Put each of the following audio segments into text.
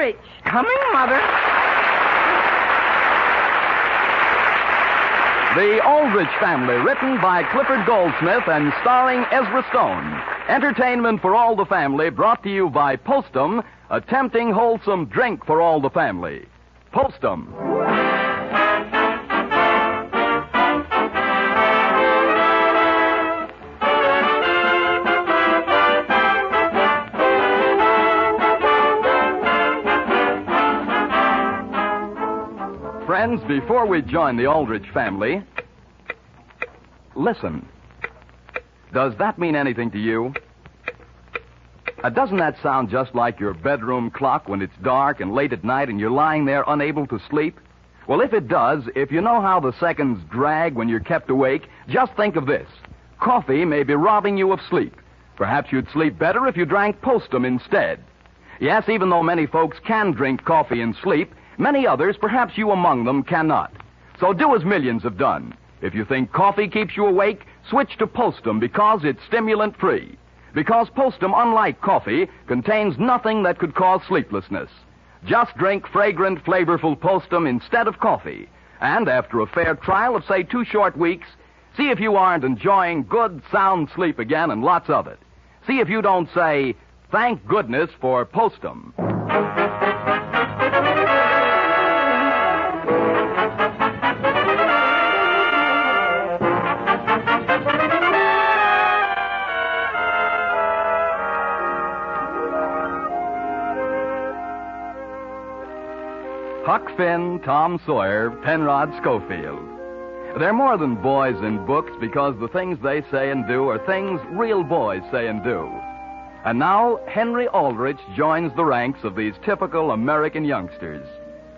Aldrich. Coming, Mother. The Aldrich Family, written by Clifford Goldsmith and starring Ezra Stone. Entertainment for all the family, brought to you by Postum, a tempting, wholesome drink for all the family. Postum. Friends, before we join the Aldrich family, listen. Does that mean anything to you? Doesn't that sound just like your bedroom clock when it's dark and late at night and you're lying there unable to sleep? Well, if it does, if you know how the seconds drag when you're kept awake, just think of this. Coffee may be robbing you of sleep. Perhaps you'd sleep better if you drank Postum instead. Yes, even though many folks can drink coffee and sleep, many others, perhaps you among them, cannot. So do as millions have done. If you think coffee keeps you awake, switch to Postum because it's stimulant-free. Because Postum, unlike coffee, contains nothing that could cause sleeplessness. Just drink fragrant, flavorful Postum instead of coffee. And after a fair trial of, say, 2 short weeks, see if you aren't enjoying good, sound sleep again and lots of it. See if you don't say, thank goodness for Postum. Huck Finn, Tom Sawyer, Penrod Schofield. They're more than boys in books because the things they say and do are things real boys say and do. And now, Henry Aldrich joins the ranks of these typical American youngsters.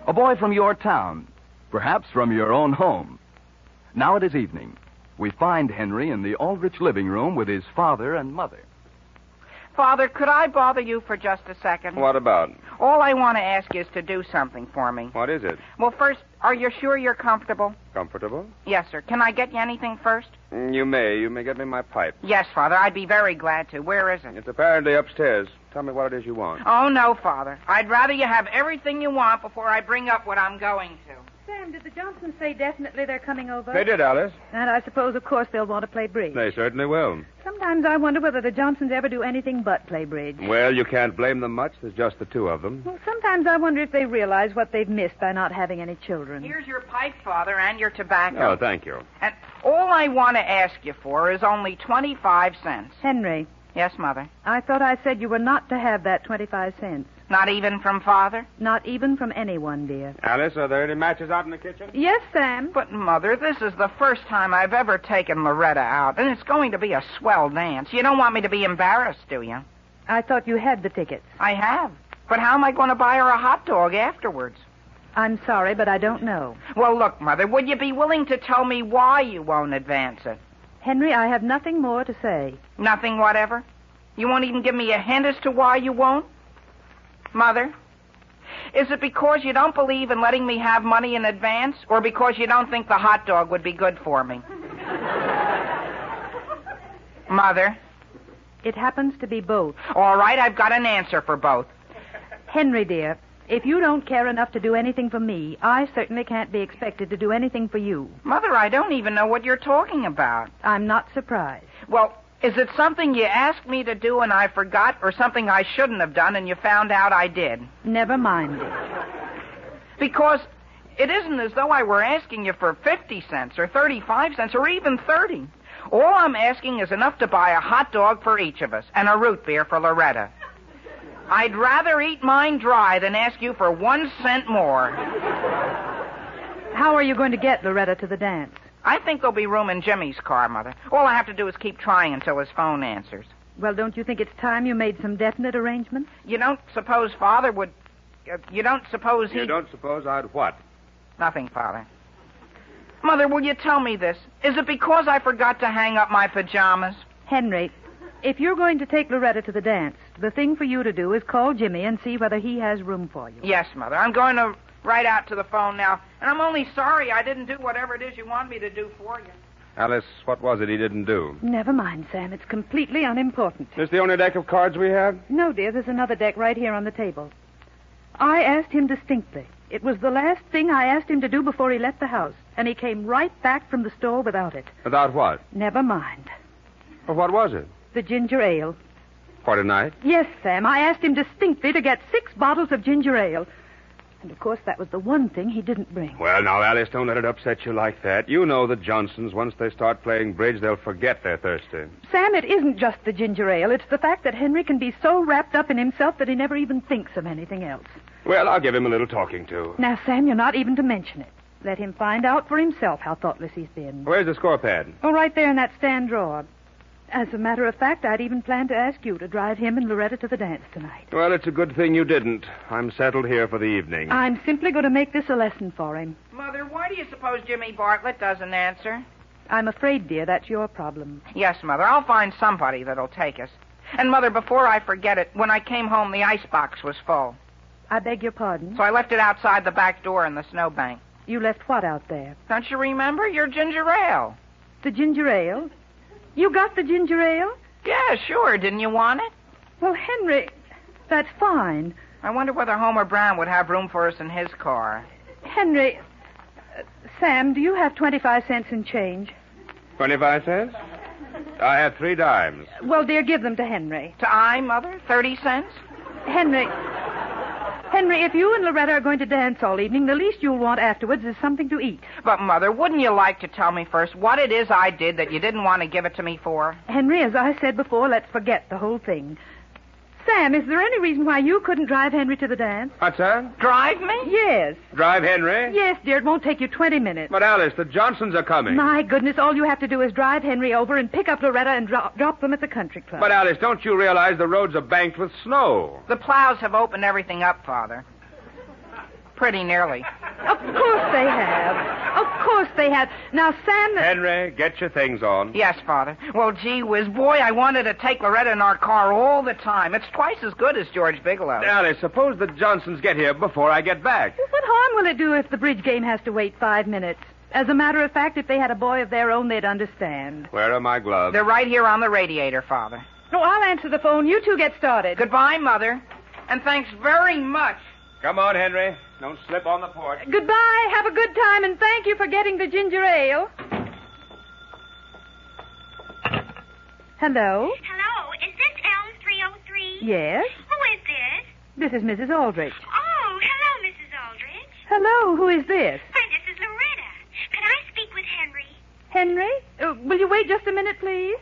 A boy from your town, perhaps from your own home. Now it is evening. We find Henry in the Aldrich living room with his father and mother. Father, could I bother you for just a second? What about? All I want to ask you is to do something for me. What is it? Well, first, are you sure you're comfortable? Comfortable? Yes, sir. Can I get you anything first? You may. You may get me my pipe. Yes, Father. I'd be very glad to. Where is it? It's apparently upstairs. Tell me what it is you want. Oh, no, Father. I'd rather you have everything you want before I bring up what I'm going to. Sam, did the Johnsons say definitely they're coming over? They did, Alice. And I suppose, of course, they'll want to play bridge. They certainly will. Sometimes I wonder whether the Johnsons ever do anything but play bridge. Well, you can't blame them much. There's just the two of them. Well, sometimes I wonder if they realize what they've missed by not having any children. Here's your pipe, Father, and your tobacco. Oh, thank you. And all I want to ask you for is only 25 cents. Henry. Yes, Mother. I thought I said you were not to have that 25 cents. Not even from Father? Not even from anyone, dear. Alice, are there any matches out in the kitchen? Yes, Sam. But, Mother, this is the first time I've ever taken Loretta out, and it's going to be a swell dance. You don't want me to be embarrassed, do you? I thought you had the tickets. I have. But how am I going to buy her a hot dog afterwards? I'm sorry, but I don't know. Well, look, Mother, would you be willing to tell me why you won't advance it? Henry, I have nothing more to say. Nothing whatever? You won't even give me a hint as to why you won't? Mother, is it because you don't believe in letting me have money in advance, or because you don't think the hot dog would be good for me? Mother? It happens to be both. All right, I've got an answer for both. Henry, dear, if you don't care enough to do anything for me, I certainly can't be expected to do anything for you. Mother, I don't even know what you're talking about. I'm not surprised. Well, is it something you asked me to do and I forgot, or something I shouldn't have done and you found out I did? Never mind it. Because it isn't as though I were asking you for 50 cents or 35 cents or even 30. All I'm asking is enough to buy a hot dog for each of us and a root beer for Loretta. I'd rather eat mine dry than ask you for 1 cent more. How are you going to get Loretta to the dance? I think there'll be room in Jimmy's car, Mother. All I have to do is keep trying until his phone answers. Well, don't you think it's time you made some definite arrangements? You don't suppose Father would... you don't suppose he... You don't suppose I'd what? Nothing, Father. Mother, will you tell me this? Is it because I forgot to hang up my pajamas? Henry, if you're going to take Loretta to the dance, the thing for you to do is call Jimmy and see whether he has room for you. Yes, Mother. I'm going to write out to the phone now. And I'm only sorry I didn't do whatever it is you want me to do for you. Alice, what was it he didn't do? Never mind, Sam. It's completely unimportant. This the only deck of cards we have? No, dear. There's another deck right here on the table. I asked him distinctly. It was the last thing I asked him to do before he left the house, and he came right back from the store without it. Without what? Never mind. Well, what was it? The ginger ale. For tonight? Yes, Sam. I asked him distinctly to get 6 bottles of ginger ale. And, of course, that was the one thing he didn't bring. Well, now, Alice, don't let it upset you like that. You know the Johnsons, once they start playing bridge, they'll forget they're thirsty. Sam, it isn't just the ginger ale. It's the fact that Henry can be so wrapped up in himself that he never even thinks of anything else. Well, I'll give him a little talking to. Now, Sam, you're not even to mention it. Let him find out for himself how thoughtless he's been. Where's the score pad? Oh, right there in that stand drawer. As a matter of fact, I'd even planned to ask you to drive him and Loretta to the dance tonight. Well, it's a good thing you didn't. I'm settled here for the evening. I'm simply going to make this a lesson for him. Mother, why do you suppose Jimmy Bartlett doesn't answer? I'm afraid, dear, that's your problem. Yes, Mother. I'll find somebody that'll take us. And, Mother, before I forget it, when I came home, the icebox was full. I beg your pardon? So I left it outside the back door in the snowbank. You left what out there? Don't you remember? Your ginger ale. The ginger ale? You got the ginger ale? Yeah, sure. Didn't you want it? Well, Henry, that's fine. I wonder whether Homer Brown would have room for us in his car. Henry, Sam, do you have 25 cents in change? 25 cents? I have 3 dimes. Well, dear, give them to Henry. To I, Mother? 30 cents? Henry, if you and Loretta are going to dance all evening, the least you'll want afterwards is something to eat. But, Mother, wouldn't you like to tell me first what it is I did that you didn't want to give it to me for? Henry, as I said before, let's forget the whole thing. Sam, is there any reason why you couldn't drive Henry to the dance? What's that? Drive me? Yes. Drive Henry? Yes, dear, it won't take you 20 minutes. But, Alice, the Johnsons are coming. My goodness, all you have to do is drive Henry over and pick up Loretta and drop them at the country club. But, Alice, don't you realize the roads are banked with snow? The plows have opened everything up, Father. Pretty nearly. Of course they have. Of course they have. Now, Sam... Henry, get your things on. Yes, Father. Well, gee whiz, boy, I wanted to take Loretta in our car all the time. It's twice as good as George Bigelow. Alice, suppose the Johnsons get here before I get back. What harm will it do if the bridge game has to wait 5 minutes? As a matter of fact, if they had a boy of their own, they'd understand. Where are my gloves? They're right here on the radiator, Father. No, I'll answer the phone. You two get started. Goodbye, Mother. And thanks very much. Come on, Henry. Don't slip on the porch. Goodbye. Have a good time, and thank you for getting the ginger ale. Hello? Hello, is this Elm 303? Yes? Who is this? This is Mrs. Aldrich. Oh, hello, Mrs. Aldrich. Hello, who is this? Hi, this is Loretta. Can I speak with Henry? Henry? Will you wait just a minute, please?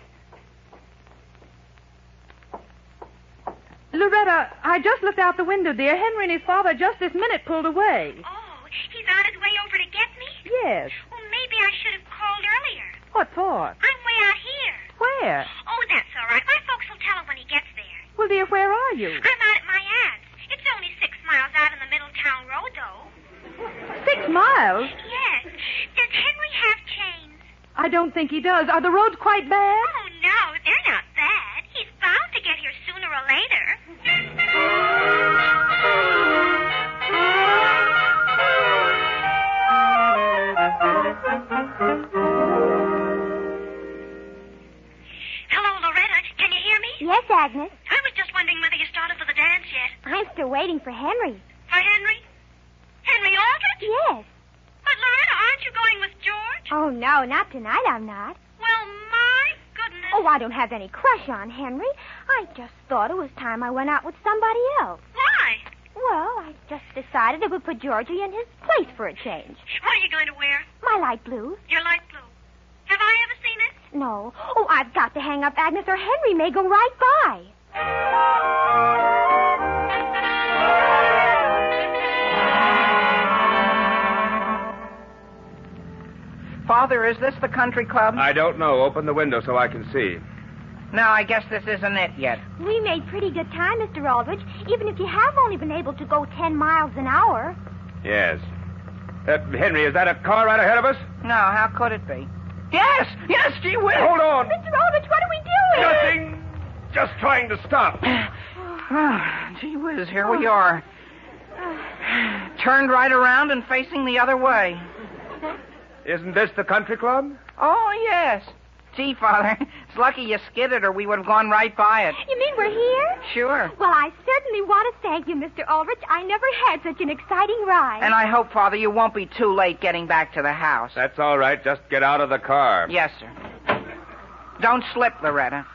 Loretta, I just looked out the window, dear. Henry and his father just this minute pulled away. Oh, he's on his way over to get me? Yes. Well, maybe I should have called earlier. What for? I'm way out here. Where? Oh, that's all right. My folks will tell him when he gets there. Well, dear, where are you? I'm out at my aunt's. It's only 6 miles out on the Middletown Road, though. 6 miles? Yes. Does Henry have chains? I don't think he does. Are the roads quite bad? Oh, no, they're not bad. He's bound to get here sooner or later. Hello, Loretta. Can you hear me? Yes, Agnes. I was just wondering whether you started for the dance yet. I'm still waiting for Henry. For Henry? Henry Aldrich? Yes. But, Loretta, aren't you going with George? Oh, no, not tonight I'm not. Well, my goodness. Oh, I don't have any crush on Henry. I just thought it was time I went out with somebody else. Why? Well, I just decided it would put Georgie in his place for a change. What are you going to wear? My light blue. Your light blue. Have I ever seen it? No. Oh, I've got to hang up, Agnes, or Henry may go right by. Father, is this the country club? I don't know. Open the window so I can see. No, I guess this isn't it yet. We made pretty good time, Mr. Aldrich, even if you have only been able to go 10 miles an hour. Yes. Henry, is that a car right ahead of us? No, how could it be? Yes, gee whiz. Hold on. Mr. Aldrich, what are we doing? Nothing. Just trying to stop. Gee whiz, here we are. Turned right around and facing the other way. Isn't this the country club? Oh, yes. Gee, Father, it's lucky you skidded or we would have gone right by it. You mean we're here? Sure. Well, I certainly want to thank you, Mr. Aldrich. I never had such an exciting ride. And I hope, Father, you won't be too late getting back to the house. That's all right. Just get out of the car. Yes, sir. Don't slip, Loretta.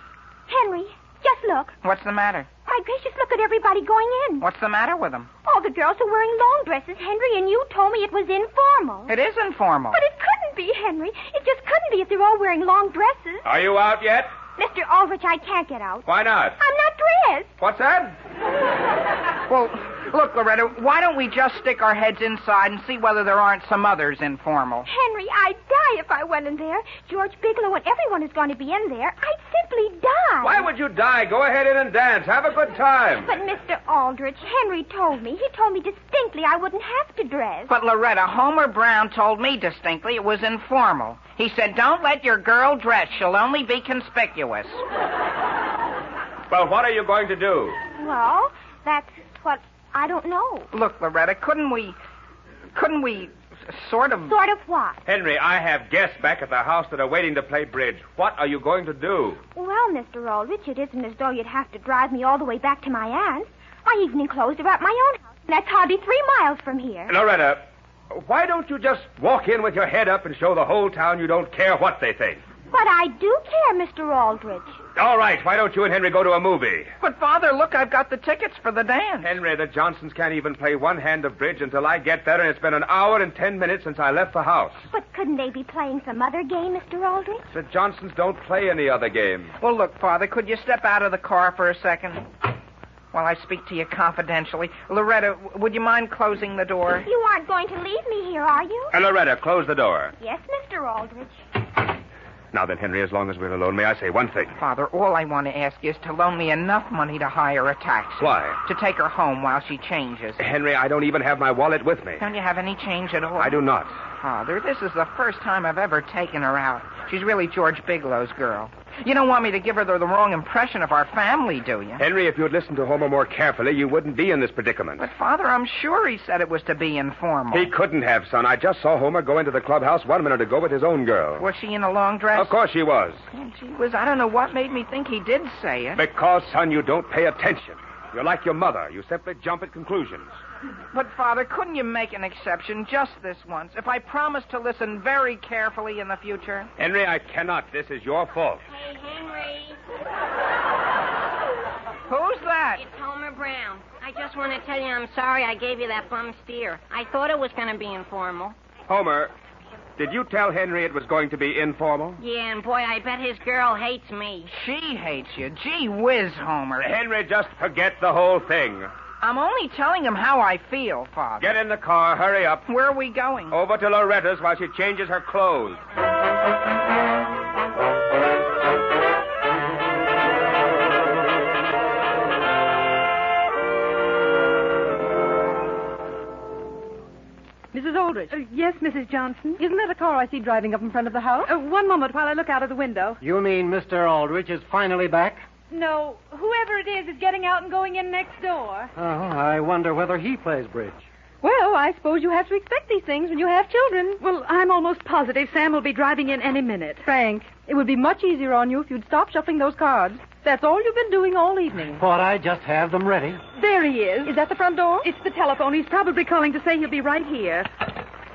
Henry, just look. What's the matter? My gracious, look at everybody going in. What's the matter with them? All the girls are wearing long dresses, Henry, and you told me it was informal. It is informal. But it couldn't be, Henry. It just couldn't be if they're all wearing long dresses. Are you out yet? Mr. Aldrich, I can't get out. Why not? I'm not dressed. What's that? Well, look, Loretta, why don't we just stick our heads inside and see whether there aren't some others informal? Henry, I'd die if I went in there. George Bigelow and everyone is going to be in there. I'd simply die. Why would you die? Go ahead in and dance. Have a good time. But Mr. Aldrich, Henry told me. He told me distinctly I wouldn't have to dress. But, Loretta, Homer Brown told me distinctly it was informal. He said, don't let your girl dress. She'll only be conspicuous. Well, what are you going to do? Well, that's what I don't know. Look, Loretta, couldn't we sort of... Sort of what? Henry, I have guests back at the house that are waiting to play bridge. What are you going to do? Well, Mr. Aldrich, it isn't as though you'd have to drive me all the way back to my aunt's. My evening clothes are at my own house. That's hardly 3 miles from here. Loretta, why don't you just walk in with your head up and show the whole town you don't care what they think? But I do care, Mr. Aldrich. All right, why don't you and Henry go to a movie? But, Father, look, I've got the tickets for the dance. Henry, the Johnsons can't even play one hand of bridge until I get there, and it's been an hour and 10 minutes since I left the house. But couldn't they be playing some other game, Mr. Aldrich? The Johnsons don't play any other game. Well, look, Father, could you step out of the car for a second? While I speak to you confidentially. Loretta, would you mind closing the door? You aren't going to leave me here, are you? Loretta, close the door. Yes, Mr. Aldrich. Now then, Henry, as long as we're alone, may I say one thing? Father, all I want to ask you is to loan me enough money to hire a taxi. Why? To take her home while she changes. Henry, I don't even have my wallet with me. Don't you have any change at all? I do not. Father, this is the first time I've ever taken her out. She's really George Bigelow's girl. You don't want me to give her the wrong impression of our family, do you? Henry, if you'd listened to Homer more carefully, you wouldn't be in this predicament. But, Father, I'm sure he said it was to be informal. He couldn't have, son. I just saw Homer go into the clubhouse 1 minute ago with his own girl. Was she in a long dress? Of course she was. Oh, gee whiz, I don't know what made me think he did say it. Because, son, you don't pay attention. You're like your mother. You simply jump at conclusions. But, Father, couldn't you make an exception just this once if I promise to listen very carefully in the future? Henry, I cannot. This is your fault. Hey, Henry. Who's that? It's Homer Brown. I just want to tell you I'm sorry I gave you that bum steer. I thought it was going to be informal. Homer, did you tell Henry it was going to be informal? Yeah, and boy, I bet his girl hates me. She hates you. Gee whiz, Homer. Henry, just forget the whole thing. I'm only telling him how I feel, Father. Get in the car. Hurry up. Where are we going? Over to Loretta's while she changes her clothes. Mrs. Aldrich. Yes, Mrs. Johnson. Isn't that a car I see driving up in front of the house? One moment while I look out of the window. You mean Mr. Aldrich is finally back? No, whoever it is getting out and going in next door. Oh, I wonder whether he plays bridge. Well, I suppose you have to expect these things when you have children. Well, I'm almost positive Sam will be driving in any minute. Frank, it would be much easier on you if you'd stop shuffling those cards. That's all you've been doing all evening. Thought I'd just have them ready. There he is. Is that the front door? It's the telephone. He's probably calling to say he'll be right here.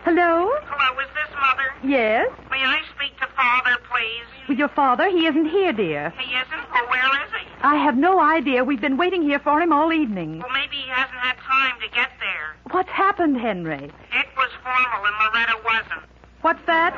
Hello? Hello, is this Mother? Yes? May I speak to Father, please? With your father? He isn't here, dear. He isn't? Well, where is he? I have no idea. We've been waiting here for him all evening. Well, maybe he hasn't had time to get there. What's happened, Henry? It was formal and Loretta wasn't. What's that?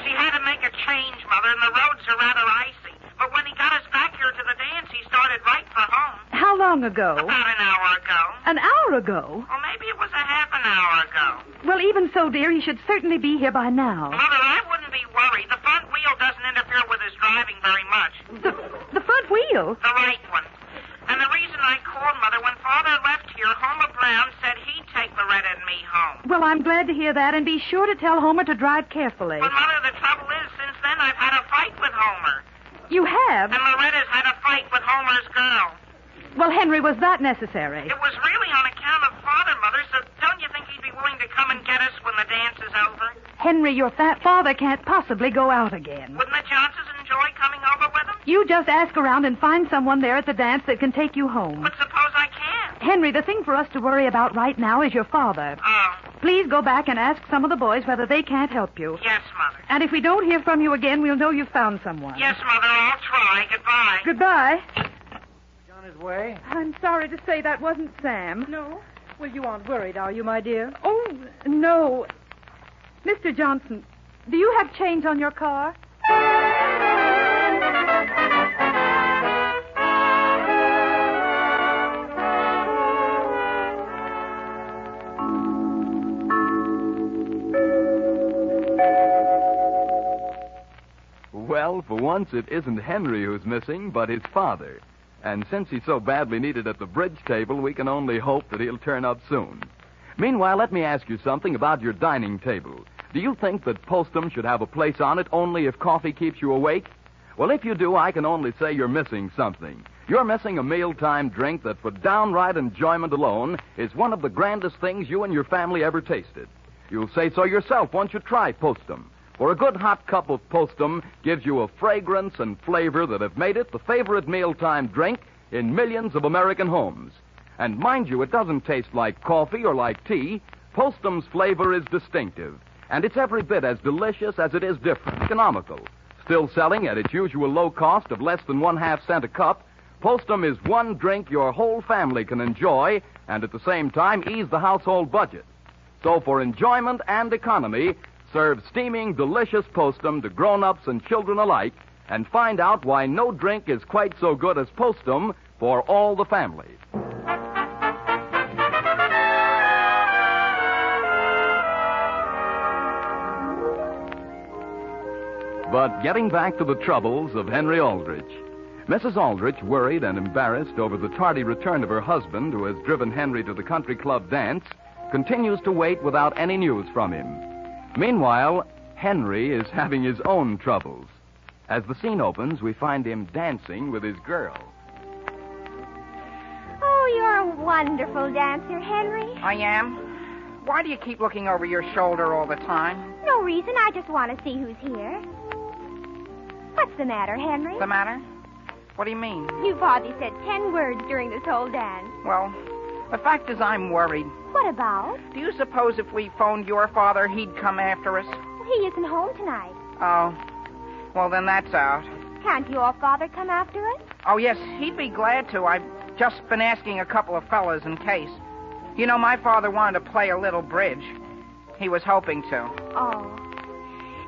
She had to make a change, Mother, and the roads are rather icy. But when he got us back here to the dance, he started right for home. How long ago? About an hour ago. An hour ago? Or maybe it was a half an hour ago. Well, even so, dear, he should certainly be here by now. Mother, I wouldn't be worried. The front wheel doesn't interfere with his driving very much. The front wheel? The right one. And the reason I called, Mother, when Father left here, Homer Brown said he'd take Loretta and me home. Well, I'm glad to hear that, and be sure to tell Homer to drive carefully. But, Mother, the trouble is, since then I've had a fight with Homer. You have? And Loretta's had a fight with Homer's girl. Well, Henry, was that necessary? It was really on account of Father, Mother, so don't you think he'd be willing to come and get us when the dance is over? Henry, your father can't possibly go out again. Wouldn't the Johnsons enjoy coming over with them? You just ask around and find someone there at the dance that can take you home. But suppose I can't. Henry, the thing for us to worry about right now is your father. Oh. Please go back and ask some of the boys whether they can't help you. Yes, Mother. And if we don't hear from you again, we'll know you've found someone. Yes, Mother, I'll try. Goodbye. Goodbye. On his way? I'm sorry to say that wasn't Sam. No? Well, you aren't worried, are you, my dear? Oh, no. Mr. Johnson, do you have change on your car? Well, for once, it isn't Henry who's missing, but his father. And since he's so badly needed at the bridge table, we can only hope that he'll turn up soon. Meanwhile, let me ask you something about your dining table. Do you think that Postum should have a place on it only if coffee keeps you awake? Well, if you do, I can only say you're missing something. You're missing a mealtime drink that, for downright enjoyment alone, is one of the grandest things you and your family ever tasted. You'll say so yourself once you try Postum. For a good hot cup of Postum gives you a fragrance and flavor that have made it the favorite mealtime drink in millions of American homes. And mind you, it doesn't taste like coffee or like tea. Postum's flavor is distinctive, and it's every bit as delicious as it is different, economical. Still selling at its usual low cost of less than 1/2 cent a cup, Postum is one drink your whole family can enjoy and at the same time ease the household budget. So for enjoyment and economy, serve steaming, delicious Postum to grown-ups and children alike, and find out why no drink is quite so good as Postum for all the family. But getting back to the troubles of Henry Aldrich. Mrs. Aldrich, worried and embarrassed over the tardy return of her husband, who has driven Henry to the country club dance, continues to wait without any news from him. Meanwhile, Henry is having his own troubles. As the scene opens, we find him dancing with his girl. Oh, you're a wonderful dancer, Henry. I am. Why do you keep looking over your shoulder all the time? No reason. I just want to see who's here. What's the matter, Henry? The matter? What do you mean? You've hardly said 10 words during this whole dance. Well, the fact is I'm worried. What about? Do you suppose if we phoned your father, he'd come after us? He isn't home tonight. Oh. Well, then that's out. Can't your father come after us? Oh, yes, he'd be glad to. I've just been asking a couple of fellas in case. You know, my father wanted to play a little bridge. He was hoping to. Oh.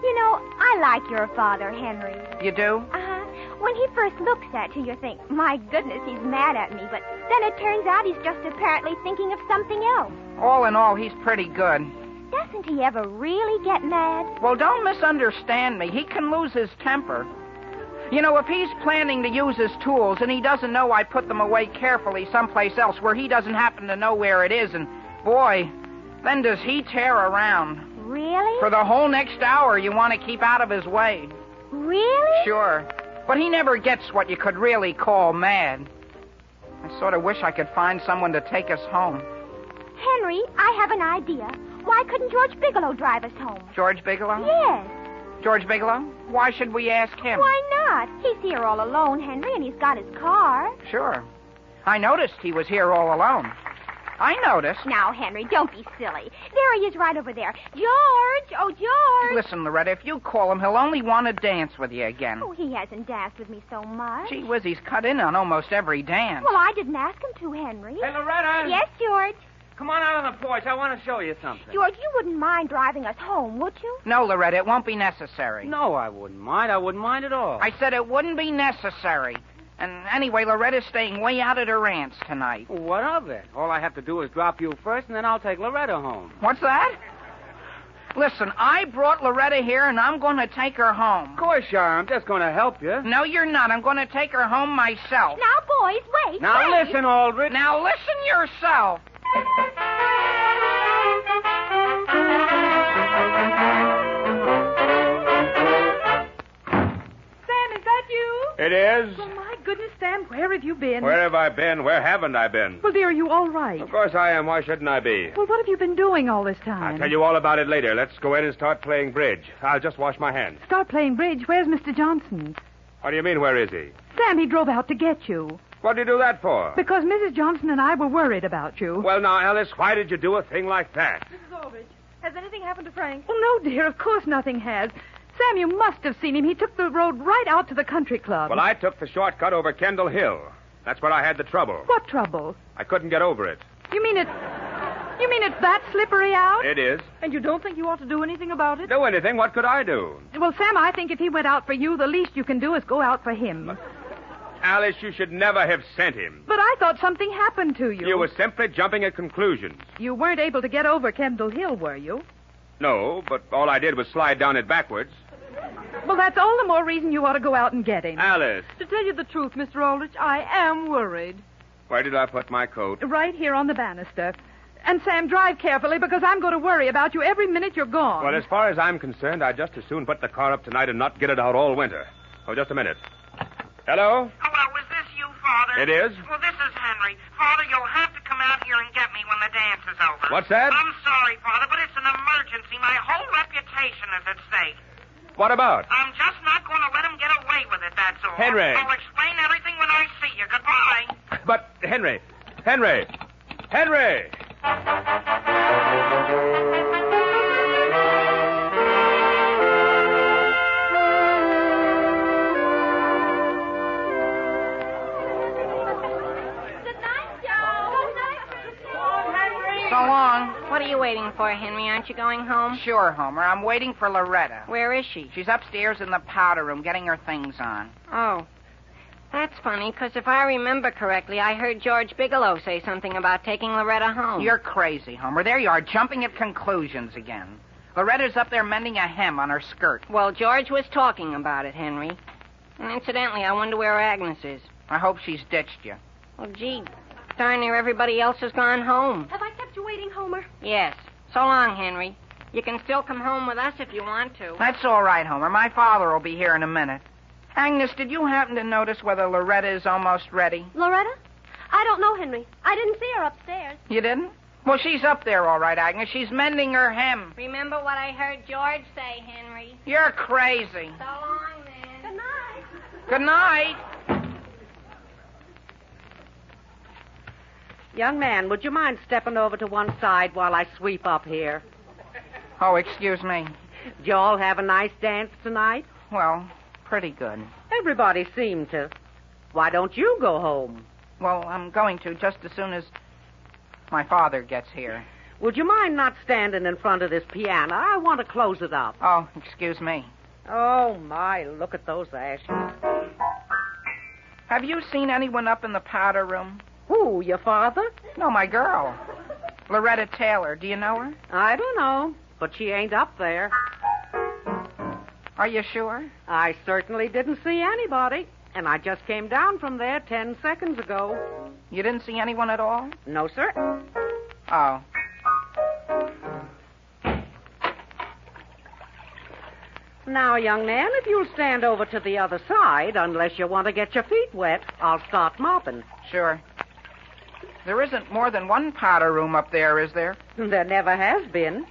You know, I like your father, Henry. You do? Uh-huh. When he first looks at you, you think, my goodness, he's mad at me. But then it turns out he's just apparently thinking of something else. All in all, he's pretty good. Doesn't he ever really get mad? Well, don't misunderstand me. He can lose his temper. You know, if he's planning to use his tools and he doesn't know I put them away carefully someplace else where he doesn't happen to know where it is, and, boy, then does he tear around. Really? For the whole next hour, you want to keep out of his way. Really? Sure. But he never gets what you could really call mad. I sort of wish I could find someone to take us home. Henry, I have an idea. Why couldn't George Bigelow drive us home? George Bigelow? Yes. George Bigelow? Why should we ask him? Why not? He's here all alone, Henry, and he's got his car. Sure. I noticed he was here all alone. I noticed. Now, Henry, don't be silly. There he is right over there. George! Oh, George! Listen, Loretta, if you call him, he'll only want to dance with you again. Oh, he hasn't danced with me so much. Gee whiz, he's cut in on almost every dance. Well, I didn't ask him to, Henry. Hey, Loretta! Yes, George? Come on out on the porch. I want to show you something. George, you wouldn't mind driving us home, would you? No, Loretta, it won't be necessary. No, I wouldn't mind. I wouldn't mind at all. I said it wouldn't be necessary. And anyway, Loretta's staying way out at her aunt's tonight. What of it? All I have to do is drop you first, and then I'll take Loretta home. What's that? Listen, I brought Loretta here, and I'm going to take her home. Of course you are. I'm just going to help you. No, you're not. I'm going to take her home myself. Now, boys, wait. Now, wait. listen, Aldrich. Now, listen yourself. Sam, is that you? It is. Oh, my goodness, Sam, where have you been? Where have I been? Where haven't I been? Well, dear, are you all right? Of course I am. Why shouldn't I be? Well, what have you been doing all this time? I'll tell you all about it later. Let's go in and start playing bridge. I'll just wash my hands. Start playing bridge? Where's Mr. Johnson? What do you mean, where is he? Sam, he drove out to get you. What did you do that for? Because Mrs. Johnson and I were worried about you. Well, now, Alice, why did you do a thing like that? Mrs. Aldrich, has anything happened to Frank? Well, no, dear, of course nothing has. Sam, you must have seen him. He took the road right out to the country club. Well, I took the shortcut over Kendall Hill. That's where I had the trouble. What trouble? I couldn't get over it. You mean it's that slippery out? It is. And you don't think you ought to do anything about it? Do anything? What could I do? Well, Sam, I think if he went out for you, the least you can do is go out for him. Alice, you should never have sent him. But I thought something happened to you. You were simply jumping at conclusions. You weren't able to get over Kendall Hill, were you? No, but all I did was slide down it backwards. Well, that's all the more reason you ought to go out and get him. Alice, To tell you the truth, Mr. Aldrich, I am worried. where did I put my coat? Right here on the banister. And, Sam, drive carefully because I'm going to worry about you every minute you're gone. Well, as far as I'm concerned, I'd just as soon put the car up tonight and not get it out all winter. Oh, just a minute. Hello? Hello, is this you, Father? It is. Well, this is Henry. Father, you'll have to come out here and get me when the dance is over. What's that? I'm sorry, Father, but it's an emergency. My whole reputation is at stake. What about? I'm just not going to let him get away with it, that's all. Henry. I'll explain everything when I see you. Goodbye. But, Henry. So long. What are you waiting for, Henry? Aren't you going home? Sure, Homer. I'm waiting for Loretta. Where is she? She's upstairs in the powder room getting her things on. Oh. That's funny, because if I remember correctly, I heard George Bigelow say something about taking Loretta home. You're crazy, Homer. There you are, jumping at conclusions again. Loretta's up there mending a hem on her skirt. Well, George was talking about it, Henry. And incidentally, I wonder where Agnes is. I hope she's ditched you. Well, gee, darn near everybody else has gone home. Have I kept you waiting, Homer? Yes. So long, Henry. You can still come home with us if you want to. That's all right, Homer. My father will be here in a minute. Agnes, did you happen to notice whether Loretta is almost ready? Loretta? I don't know, Henry. I didn't see her upstairs. You didn't? Well, she's up there all right, Agnes. She's mending her hem. Remember what I heard George say, Henry. You're crazy. So long, then. Good night. Good night. Young man, would you mind stepping over to one side while I sweep up here? Oh, excuse me. Did you all have a nice dance tonight? Well, pretty good. Everybody seemed to. Why don't you go home? Well, I'm going to just as soon as my father gets here. Would you mind not standing in front of this piano? I want to close it up. Oh, excuse me. Oh, my, look at those ashes. Have you seen anyone up in the powder room? Who, your father? No, my girl. Loretta Taylor. Do you know her? I don't know, but she ain't up there. Are you sure? I certainly didn't see anybody, and I just came down from there 10 seconds ago. You didn't see anyone at all? No, sir. Oh. Now, young man, if you'll stand over to the other side, unless you want to get your feet wet, I'll start mopping. Sure. There isn't more than one powder room up there, is there? There never has been.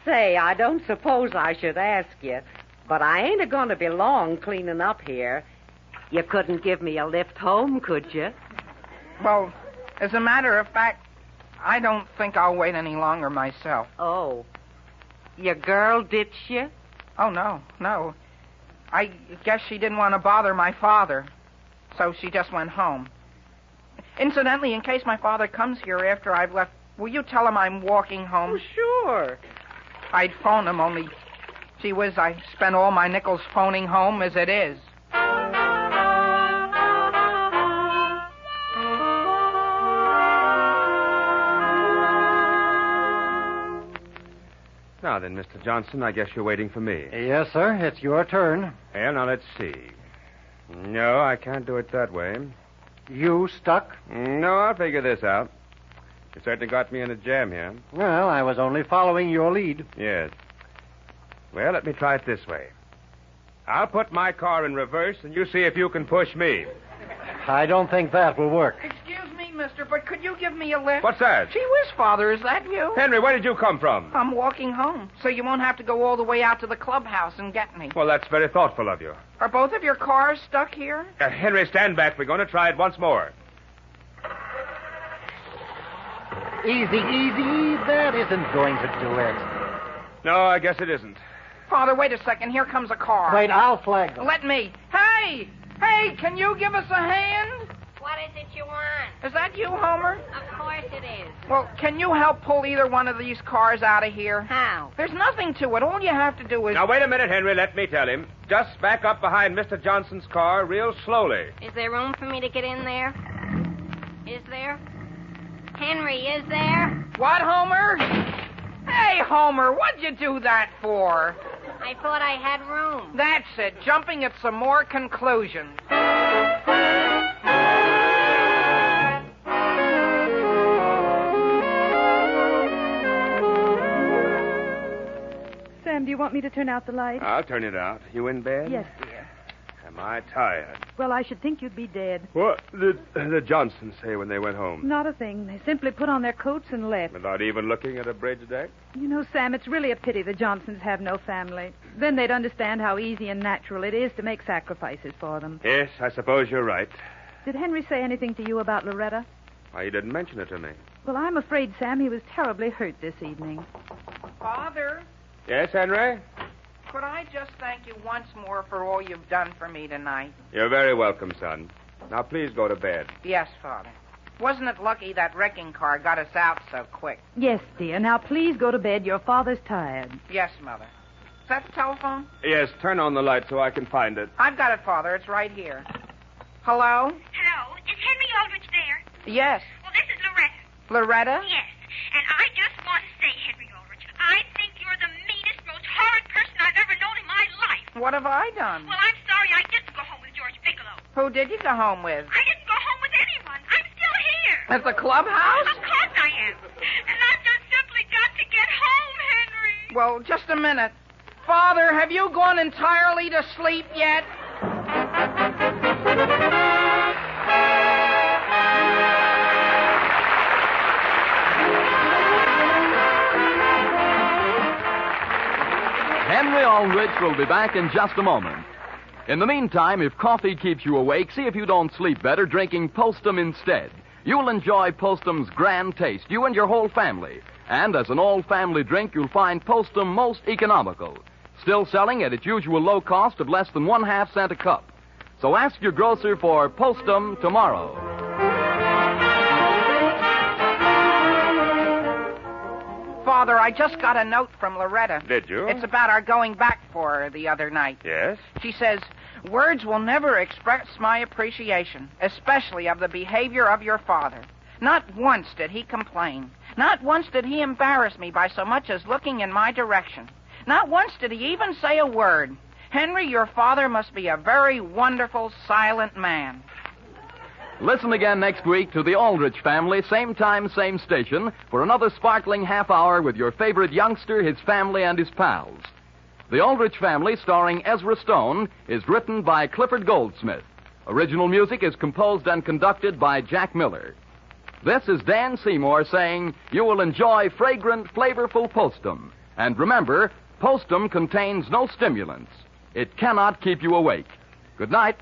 Say, I don't suppose I should ask you, but I ain't going to be long cleaning up here. You couldn't give me a lift home, could you? Well, as a matter of fact, I don't think I'll wait any longer myself. Oh. Your girl ditched you? Oh, no. I guess she didn't want to bother my father, so she just went home. Incidentally, in case my father comes here after I've left, will you tell him I'm walking home? Oh, sure. I'd phone him, only, gee whiz, I spend all my nickels phoning home as it is. Now then, Mr. Johnson, I guess you're waiting for me. Yes, sir. It's your turn. Well, now let's see. No, I can't do it that way. You stuck? No, I'll figure this out. You certainly got me in a jam here. Well, I was only following your lead. Yes. Well, let me try it this way. I'll put my car in reverse, and you see if you can push me. I don't think that will work. Excuse me, mister, but could you give me a lift? What's that? Gee whiz, Father, is that you? Henry, where did you come from? I'm walking home, so you won't have to go all the way out to the clubhouse and get me. Well, that's very thoughtful of you. Are both of your cars stuck here? Henry, stand back. We're going to try it once more. Easy, easy. That isn't going to do it. No, I guess it isn't. Father, wait a second. Here comes a car. Wait, I'll flag them. Let me. Hey! Hey, can you give us a hand? What is it you want? Is that you, Homer? Of course it is. Well, can you help pull either one of these cars out of here? How? There's nothing to it. All you have to do is... Now, wait a minute, Henry. Let me tell him. Just back up behind Mr. Johnson's car real slowly. Is there room for me to get in there? Is there? Henry, is there? What, Homer? Hey, Homer, what'd you do that for? I thought I had room. That's it. Jumping at some more conclusions. Sam, do you want me to turn out the light? I'll turn it out. You in bed? Yes, dear. Am I tired? Well, I should think you'd be dead. What did the Johnsons say when they went home? Not a thing. They simply put on their coats and left. Without even looking at a bridge deck? You know, Sam, it's really a pity the Johnsons have no family. Then they'd understand how easy and natural it is to make sacrifices for them. Yes, I suppose you're right. Did Henry say anything to you about Loretta? Why, he didn't mention it to me. Well, I'm afraid, Sam, he was terribly hurt this evening. Father, Yes, Henry? could I just thank you once more for all you've done for me tonight? You're very welcome, son. Now, please go to bed. Yes, Father. Wasn't it lucky that wrecking car got us out so quick? Yes, dear. Now, please go to bed. Your father's tired. Yes, Mother. Is that the telephone? Yes, turn on the light so I can find it. I've got it, Father. It's right here. Hello? Hello, is Henry Aldrich there? Yes. Well, this is Loretta. Loretta? Yes, and I just want to say, Henry Aldrich, I think you're the meanest, most horrid person I've ever known in my life. What have I done? Well, I'm sorry I didn't go home with George Bigelow. Who did you go home with? I didn't go home with anyone. I'm still here. At the clubhouse? Of course I am. And I've just simply got to get home, Henry. Well, just a minute. Father, have you gone entirely to sleep yet? Henry Aldrich will be back in just a moment. In the meantime, if coffee keeps you awake, see if you don't sleep better drinking Postum instead. You'll enjoy Postum's grand taste, you and your whole family. And as an all-family drink, you'll find Postum most economical, still selling at its usual low cost of less than 1/2 cent a cup. So ask your grocer for Postum tomorrow. Father, I just got a note from Loretta. Did you? It's about our going back for her the other night. Yes? She says, words will never express my appreciation, especially of the behavior of your father. Not once did he complain. Not once did he embarrass me by so much as looking in my direction. Not once did he even say a word. Henry, your father must be a very wonderful, silent man. Listen again next week to the Aldrich Family, same time, same station, for another sparkling half hour with your favorite youngster, his family, and his pals. The Aldrich Family, starring Ezra Stone, is written by Clifford Goldsmith. Original music is composed and conducted by Jack Miller. This is Dan Seymour saying you will enjoy fragrant, flavorful Postum. And remember, Postum contains no stimulants. It cannot keep you awake. Good night.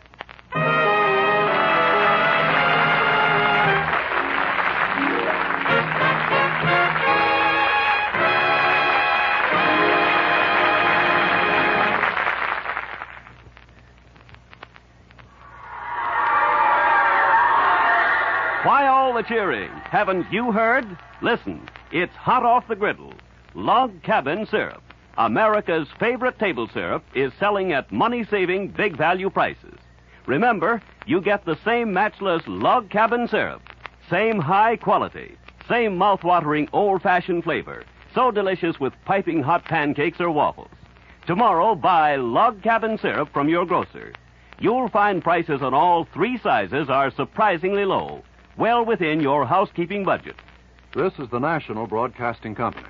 Why all the cheering? Haven't you heard? Listen, it's hot off the griddle. Log Cabin Syrup, America's favorite table syrup, is selling at money-saving, big value prices. Remember, you get the same matchless Log Cabin Syrup, same high quality, same mouth-watering old-fashioned flavor, so delicious with piping hot pancakes or waffles. Tomorrow, buy Log Cabin Syrup from your grocer. You'll find prices on all 3 sizes are surprisingly low, well within your housekeeping budget. This is the National Broadcasting Company.